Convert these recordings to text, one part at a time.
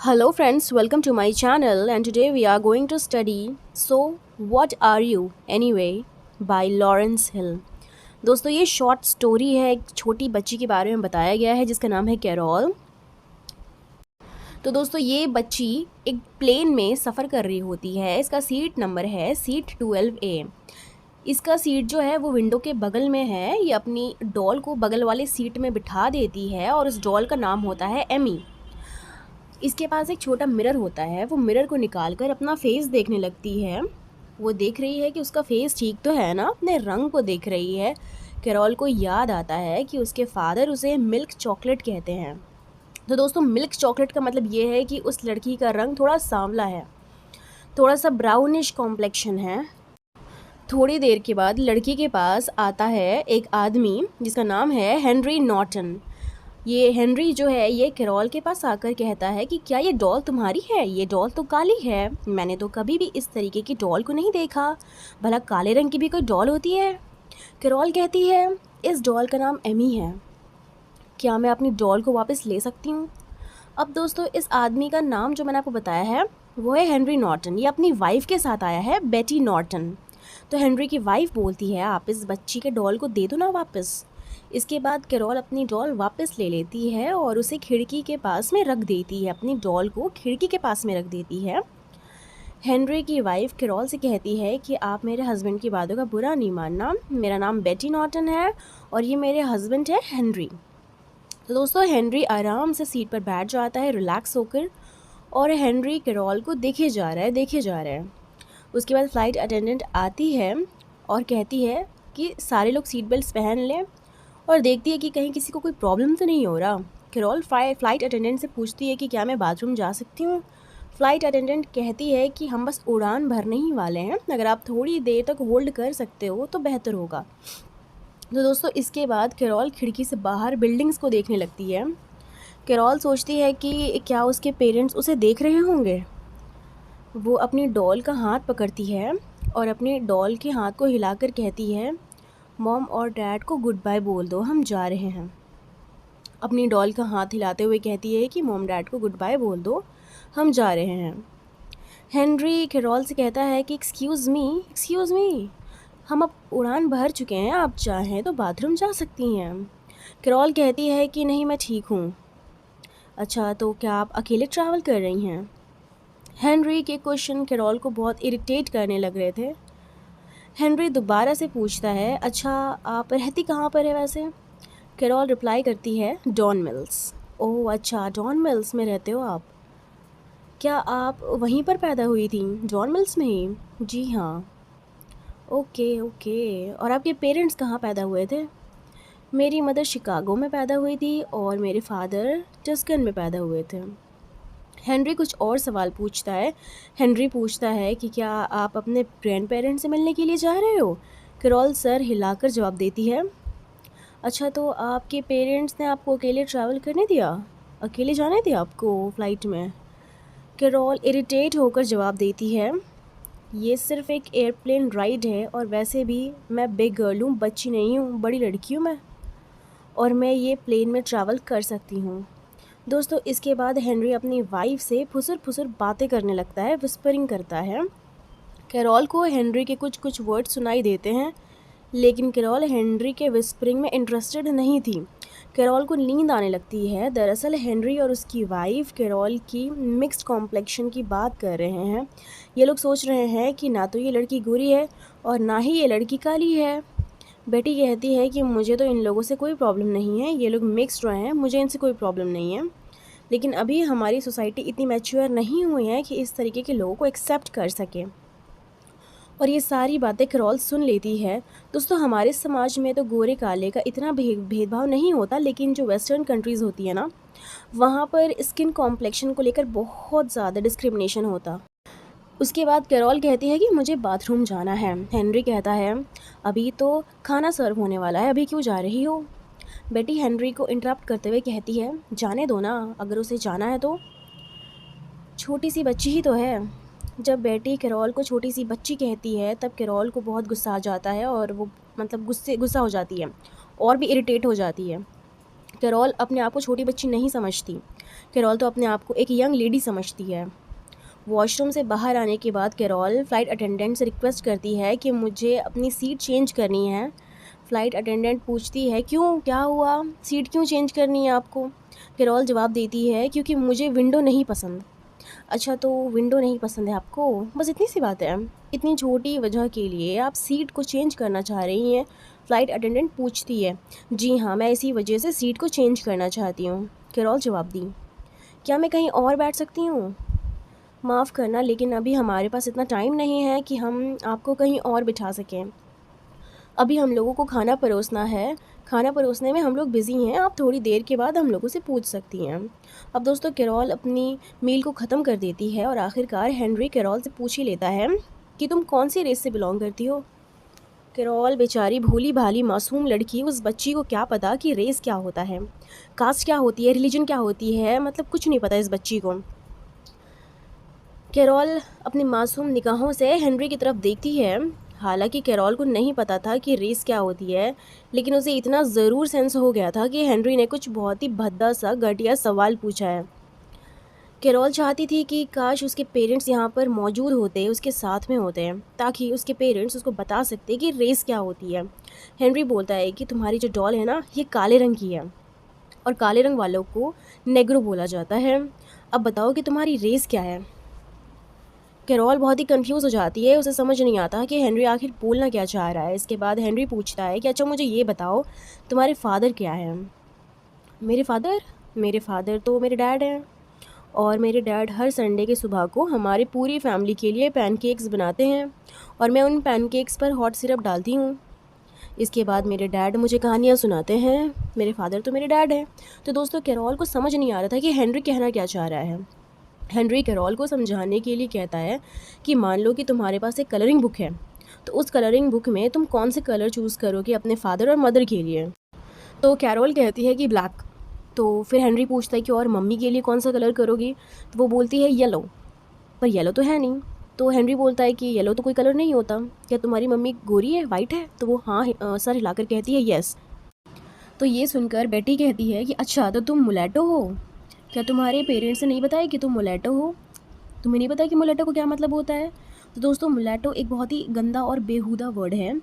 Hello friends, welcome to my channel and today we are going to study So What Are You Anyway by Lawrence Hill। दोस्तों ये short story है, एक छोटी बच्ची के बारे में बताया गया है जिसका नाम है कैरोल। तो दोस्तों ये बच्ची एक प्लेन में सफ़र कर रही होती है। इसका सीट नंबर है सीट 12A। इसका सीट जो है वो विंडो के बगल में है। ये अपनी डॉल को बगल वाले सीट में बिठा देती है और उस डॉल का नाम होता है एमी। इसके पास एक छोटा मिरर होता है। वो मिरर को निकाल कर अपना फेस देखने लगती है। वो देख रही है कि उसका फेस ठीक तो है ना, अपने रंग को देख रही है। कैरोल को याद आता है कि उसके फादर उसे मिल्क चॉकलेट कहते हैं। तो दोस्तों मिल्क चॉकलेट का मतलब ये है कि उस लड़की का रंग थोड़ा सांवला है, थोड़ा सा ब्राउनिश कॉम्प्लेक्शन है। थोड़ी देर के बाद लड़की के पास आता है एक आदमी जिसका नाम है हेनरी नॉर्टन। ये हेनरी जो है ये कैरोल के पास आकर कहता है कि क्या ये डॉल तुम्हारी है? ये डॉल तो काली है, मैंने तो कभी भी इस तरीके की डॉल को नहीं देखा। भला काले रंग की भी कोई डॉल होती है? कैरोल कहती है इस डॉल का नाम एमी है, क्या मैं अपनी डॉल को वापस ले सकती हूँ? अब दोस्तों इस आदमी का नाम जो मैंने आपको बताया है वो है हेनरी नॉर्टन। ये अपनी वाइफ के साथ आया है, बेटी नॉर्टन। तो हेनरी की वाइफ बोलती है आप इस बच्ची के डॉल को दे दो ना वापस। इसके बाद कैरोल अपनी डॉल वापस ले लेती है और उसे खिड़की के पास में रख देती है। अपनी डॉल को खिड़की के पास में रख देती है। हेनरी की वाइफ कैरोल से कहती है कि आप मेरे हस्बैंड की बातों का बुरा नहीं मानना, मेरा नाम बेटी नॉर्टन है और ये मेरे हस्बैंड है हेनरी। तो दोस्तों हेनरी आराम से सीट पर बैठ जाता है रिलैक्स होकर और हेनरी कैरोल को देखे जा रहा है। उसके बाद फ़्लाइट अटेंडेंट आती है और कहती है कि सारे लोग सीट बेल्ट पहन लें और देखती है कि कहीं किसी को कोई प्रॉब्लम तो नहीं हो रहा। कैरोल फ़्लाइट अटेंडेंट से पूछती है कि क्या मैं बाथरूम जा सकती हूँ? फ़्लाइट अटेंडेंट कहती है कि हम बस उड़ान भरने ही वाले हैं, अगर आप थोड़ी देर तक होल्ड कर सकते हो तो बेहतर होगा। तो दोस्तों इसके बाद कैरोल खिड़की से बाहर बिल्डिंग्स को देखने लगती है। कैरोल सोचती है कि क्या उसके पेरेंट्स उसे देख रहे होंगे। वो अपनी डॉल का हाथ पकड़ती है और अपने डॉल के हाथ को हिलाकर कहती है मॉम और डैड को गुड बाय बोल दो, हम जा रहे हैं। अपनी डॉल का हाथ हिलाते हुए कहती है कि मॉम डैड को गुड बाय बोल दो, हम जा रहे हैं। हेनरी कैरोल से कहता है कि एक्सक्यूज़ मी, हम अब उड़ान भर चुके हैं, आप चाहें तो बाथरूम जा सकती हैं। कैरोल कहती है कि नहीं मैं ठीक हूँ। अच्छा तो क्या आप अकेले ट्रैवल कर रही हैं? हेनरी के क्वेश्चन कैरोल को बहुत इरिटेट करने लग रहे थे। हेनरी दोबारा से पूछता है अच्छा आप रहती कहाँ पर है वैसे? कैरोल रिप्लाई करती है डॉन मिल्स। ओह अच्छा, डॉन मिल्स में रहते हो आप? क्या आप वहीं पर पैदा हुई थी, डॉन मिल्स में ही? जी हाँ। ओके ओके, और आपके पेरेंट्स कहाँ पैदा हुए थे? मेरी मदर शिकागो में पैदा हुई थी और मेरे फादर टस्कन में पैदा हुए थे। हेनरी कुछ और सवाल पूछता है। हेनरी पूछता है कि क्या आप अपने ग्रैंड पेरेंट्स से मिलने के लिए जा रहे हो? कैरोल सर हिलाकर जवाब देती है अच्छा तो आपके पेरेंट्स ने आपको अकेले ट्रैवल करने दिया, अकेले जाने दिया आपको फ़्लाइट में? कैरोल इरिटेट होकर जवाब देती है ये सिर्फ़ एक एयरप्लेन राइड है और वैसे भी मैं बिग गर्ल हूँ, बच्ची नहीं हूँ, बड़ी लड़की हूँ मैं, और मैं ये प्लेन में ट्रैवल कर सकती हूँ। दोस्तों इसके बाद हेनरी अपनी वाइफ से फुसर फुसर बातें करने लगता है, विस्परिंग करता है। कैरोल को हेनरी के कुछ वर्ड सुनाई देते हैं लेकिन कैरोल हेनरी के विस्परिंग में इंटरेस्टेड नहीं थी। कैरोल को नींद आने लगती है। दरअसल हेनरी और उसकी वाइफ कैरोल की मिक्स्ड कॉम्प्लेक्शन की बात कर रहे हैं। ये लोग सोच रहे हैं कि ना तो ये लड़की गोरी है और ना ही ये लड़की काली है। बेटी कहती है कि मुझे तो इन लोगों से कोई प्रॉब्लम नहीं है, ये लोग मिक्स्ड रहे हैं, मुझे इनसे कोई प्रॉब्लम नहीं है, लेकिन अभी हमारी सोसाइटी इतनी मैच्योर नहीं हुई है कि इस तरीके के लोगों को एक्सेप्ट कर सके। और ये सारी बातें कैरोल सुन लेती है। दोस्तों हमारे समाज में तो गोरे काले का इतना भेदभाव नहीं होता, लेकिन जो वेस्टर्न कंट्रीज़ होती है ना, वहाँ पर स्किन कॉम्प्लेक्शन को लेकर बहुत ज़्यादा डिस्क्रिमिनेशन होता। उसके बाद कैरोल कहती है कि मुझे बाथरूम जाना है। हेनरी कहता है अभी तो खाना सर्व होने वाला है, अभी क्यों जा रही हो? बेटी हेनरी को इंटरप्ट करते हुए कहती है जाने दो ना, अगर उसे जाना है तो, छोटी सी बच्ची ही तो है। जब बेटी कैरोल को छोटी सी बच्ची कहती है तब कैरोल को बहुत गुस्सा आ जाता है और वो मतलब गुस्सा हो जाती है और भी इरिटेट हो जाती है। कैरोल अपने आप को छोटी बच्ची नहीं समझती। कैरोल तो अपने आप को एक यंग लेडी समझती है। वॉशरूम से बाहर आने के बाद कैरोल फ़्लाइट अटेंडेंट से रिक्वेस्ट करती है कि मुझे अपनी सीट चेंज करनी है। फ़्लाइट अटेंडेंट पूछती है क्यों, क्या हुआ, सीट क्यों चेंज करनी है आपको? कैरोल जवाब देती है क्योंकि मुझे विंडो नहीं पसंद। अच्छा, तो विंडो नहीं पसंद है आपको, बस इतनी सी बात है? इतनी छोटी वजह के लिए आप सीट को चेंज करना चाह रही हैं? फ़्लाइट अटेंडेंट पूछती है। जी हाँ, मैं इसी वजह से सीट को चेंज करना चाहती हूँ, कैरोल जवाब दी। क्या मैं कहीं और बैठ सकती हूँ? माफ़ करना, लेकिन अभी हमारे पास इतना टाइम नहीं है कि हम आपको कहीं और बिठा सकें। अभी हम लोगों को खाना परोसना है, खाना परोसने में हम लोग बिज़ी हैं, आप थोड़ी देर के बाद हम लोगों से पूछ सकती हैं। अब दोस्तों कैरोल अपनी मील को ख़त्म कर देती है और आखिरकार हेनरी कैरोल से पूछ ही लेता है कि तुम कौन सी रेस से बिलोंग करती हो। कैरोल बेचारी भोली भाली मासूम लड़की, उस बच्ची को क्या पता कि रेस क्या होता है, कास्ट क्या होती है, रिलीजन क्या होती है, मतलब कुछ नहीं पता इस बच्ची को। कैरोल अपनी मासूम निगाहों से हेनरी की तरफ देखती है। हालांकि कैरोल को नहीं पता था कि रेस क्या होती है, लेकिन उसे इतना ज़रूर सेंस हो गया था कि हेनरी ने कुछ बहुत ही भद्दा सा घटिया सवाल पूछा है। कैरोल चाहती थी कि काश उसके पेरेंट्स यहाँ पर मौजूद होते, उसके साथ में होते हैं, ताकि उसके पेरेंट्स उसको बता सकते कि रेस क्या होती है। हेनरी बोलता है कि तुम्हारी जो डॉल है ना, ये काले रंग की है और काले रंग वालों को नेग्रो बोला जाता है। अब बताओ कि तुम्हारी रेस क्या है। कैरोल बहुत ही कंफ्यूज हो जाती है, उसे समझ नहीं आता कि हेनरी आखिर बोलना क्या चाह रहा है। इसके बाद हेनरी पूछता है कि अच्छा मुझे ये बताओ, तुम्हारे फादर क्या हैं? मेरे फादर तो मेरे डैड हैं, और मेरे डैड हर संडे के सुबह को हमारी पूरी फैमिली के लिए पैनकेक्स बनाते हैं और मैं उन पैनकेक्स पर हॉट सिरप डालती हूँ। इसके बाद मेरे डैड मुझे कहानियाँ सुनाते हैं। मेरे फादर तो मेरे डैड हैं। तो दोस्तों कैरोल को समझ नहीं आ रहा था कि हेनरी कहना क्या चाह रहा है। हेनरी कैरोल को समझाने के लिए कहता है कि मान लो कि तुम्हारे पास एक कलरिंग बुक है, तो उस कलरिंग बुक में तुम कौन से कलर चूज़ करोगे अपने फादर और मदर के लिए? तो कैरोल कहती है कि ब्लैक। तो फिर हेनरी पूछता है कि और मम्मी के लिए कौन सा कलर करोगी? तो वो बोलती है येलो, पर येलो तो है नहीं। तो हेनरी बोलता है कि येलो तो कोई कलर नहीं होता, क्या तुम्हारी मम्मी गोरी है, वाइट है? तो वो हाँ सर हिलाकर कहती है येस। तो ये सुनकर बेटी कहती है कि अच्छा, तो तुम मुलेटो हो? क्या तुम्हारे पेरेंट्स ने नहीं बताया कि तुम मुलेटो हो? तुम्हें नहीं पता कि मुलेटो को क्या मतलब होता है? तो दोस्तों मुलेटो एक बहुत ही गंदा और बेहुदा वर्ड है।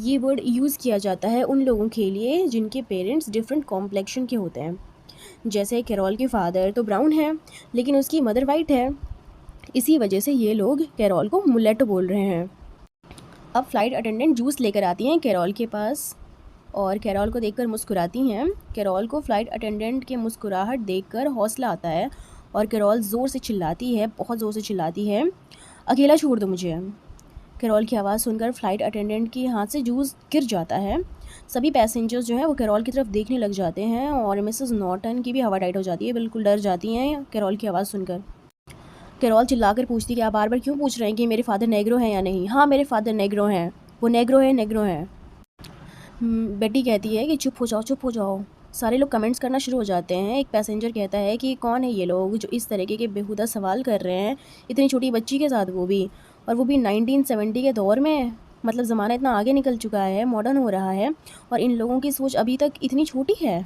ये वर्ड यूज़ किया जाता है उन लोगों के लिए जिनके पेरेंट्स डिफरेंट कॉम्प्लेक्शन के होते हैं। जैसे कैरोल के फादर तो ब्राउन है, लेकिन उसकी मदर वाइट है। इसी वजह से ये लोग कैरोल को मुलेटो बोल रहे हैं। अब फ़्लाइट अटेंडेंट जूस लेकर आती हैं कैरोल के पास और कैरोल को देखकर मुस्कुराती हैं। कैरोल को फ़्लाइट अटेंडेंट के मुस्कुराहट देखकर हौसला आता है और कैरोल ज़ोर से चिल्लाती है, बहुत ज़ोर से चिल्लाती है, अकेला छोड़ दो मुझे। कैरोल की आवाज़ सुनकर फ़्लाइट अटेंडेंट के हाथ से जूस गिर जाता है। सभी पैसेंजर्स जो हैं वो कैरोल की तरफ देखने लग जाते हैं और मिसेस नॉर्टन की भी हवा टाइट हो जाती है, बिल्कुल डर जाती हैं कैरोल की आवाज़ सुनकर। कैरोल चिल्लाकर पूछती है कि आप बार बार क्यों पूछ रहे हैं कि मेरे फादर नेग्रो हैं या नहीं? हाँ, मेरे फादर नेग्रो हैं, वो नेग्रो है, नेग्रो है। बेटी कहती है कि चुप हो जाओ, चुप हो जाओ। सारे लोग कमेंट्स करना शुरू हो जाते हैं। एक पैसेंजर कहता है कि कौन है ये लोग जो इस तरीके के बेहुदा सवाल कर रहे हैं, इतनी छोटी बच्ची के साथ, वो भी 1970 के दौर में। मतलब ज़माना इतना आगे निकल चुका है, मॉडर्न हो रहा है, और इन लोगों की सोच अभी तक इतनी छोटी है।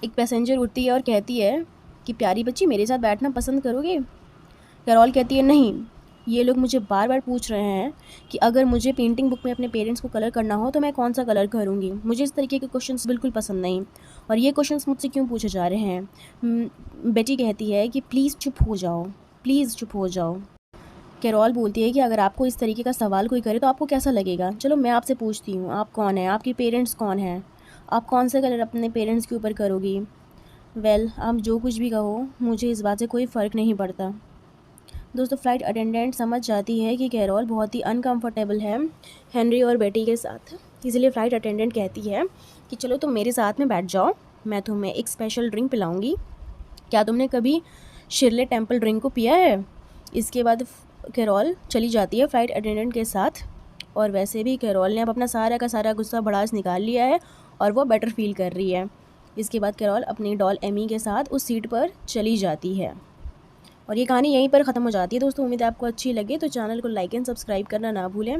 एक पैसेंजर उठती है और कहती है कि प्यारी बच्ची, मेरे साथ बैठना पसंद करोगे? कैरोल कहती है नहीं, ये लोग मुझे बार बार पूछ रहे हैं कि अगर मुझे पेंटिंग बुक में अपने पेरेंट्स को कलर करना हो तो मैं कौन सा कलर करूँगी। मुझे इस तरीके के क्वेश्चंस बिल्कुल पसंद नहीं, और ये क्वेश्चंस मुझसे क्यों पूछे जा रहे हैं। बेटी कहती है कि प्लीज़ चुप हो जाओ, प्लीज़ चुप हो जाओ। कैरोल बोलती है कि अगर आपको इस तरीके का सवाल कोई करे तो आपको कैसा लगेगा? चलो मैं आपसे पूछती हूँ, आप कौन हैं, आपके पेरेंट्स कौन हैं, आप कौन सा कलर अपने पेरेंट्स के ऊपर करोगी? वेल, आप जो कुछ भी कहो, मुझे इस बात से कोई फ़र्क नहीं पड़ता। दोस्तों फ़्लाइट अटेंडेंट समझ जाती है कि कैरोल बहुत ही अनकंफर्टेबल है हेनरी और बेटी के साथ, इसलिए फ़्लाइट अटेंडेंट कहती है कि चलो तुम मेरे साथ में बैठ जाओ, मैं तुम्हें एक स्पेशल ड्रिंक पिलाऊंगी। क्या तुमने कभी शिरले टेम्पल ड्रिंक को पिया है? इसके बाद कैरोल चली जाती है फ़्लाइट अटेंडेंट के साथ, और वैसे भी कैरोल ने अब अपना सारा का सारा गुस्सा भड़ास निकाल लिया है और वो बेटर फील कर रही है। इसके बाद कैरोल अपनी डॉल एमी के साथ उस सीट पर चली जाती है और ये कहानी यहीं पर ख़त्म हो जाती है। दोस्तों उम्मीद है आपको अच्छी लगे, तो चैनल को लाइक एंड सब्सक्राइब करना ना भूलें।